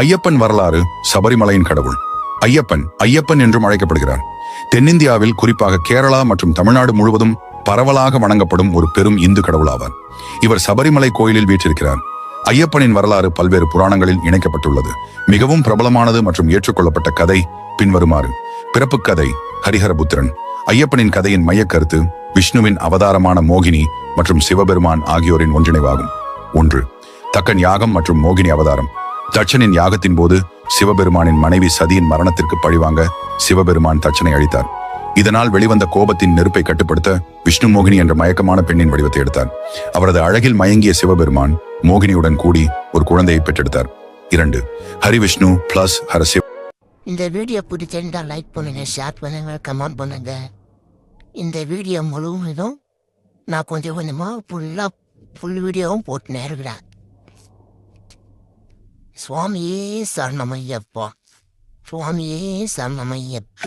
ஐயப்பன் வரலாறு. சபரிமலையின் கடவுள் ஐயப்பன் என்றும் அழைக்கப்படுகிறார். தென்னிந்தியாவில் குறிப்பாக கேரளா மற்றும் தமிழ்நாடு முழுவதும் பரவலாக வணங்கப்படும் ஒரு பெரும் இந்து கடவுள் ஆவார். இவர் சபரிமலை கோயிலில் வீற்றிருக்கிறார். ஐயப்பனின் வரலாறு பல்வேறு புராணங்களில் இணைக்கப்பட்டுள்ளது. மிகவும் பிரபலமானது மற்றும் ஏற்றுக்கொள்ளப்பட்ட கதை பின்வருமாறு. பிறப்பு கதை. ஹரிஹரபுத்திரன். ஐயப்பனின் கதையின் மையக் கருத்து விஷ்ணுவின் அவதாரமான மோகினி மற்றும் சிவபெருமான் ஆகியோரின் ஒன்றிணைவாகும். 1. தக்கன் யாகம் மற்றும் மோகினி அவதாரம். தட்சனின் யாகத்தின் போது சிவபெருமானின் மனைவி சதியின் மரணத்திற்கு பழிவாங்க சிவபெருமான் தட்சனை அழித்தார். இதனால் வெளிவந்த கோபத்தின் நெருப்பை கட்டுப்படுத்த விஷ்ணு மோகினி என்ற மயக்கமான பெண்ணின் வடிவத்தை எடுத்தார். அவரது அழகில் மயங்கிய சிவபெருமான் மோகினியுடன் கூடி ஒரு குழந்தையை பெற்றெடுத்தார். 2. ஹரிவிஷ்ணு பிளஸ் ஹரசிவ. இந்த வீடியோ பிடிச்சிருந்தா லைக் பண்ணுங்க, ஷேர் பண்ணுங்க, கமெண்ட் பண்ணுங்க. இந்த வீடியோ முழுவதும் நான் கொஞ்சம் கொஞ்சமாக ஃபுல் வீடியோவும் போட்டுனே இருக்கிறேன். சுவாமியே சரணமையப்பா, சுவாமியே சரணமையப்பா.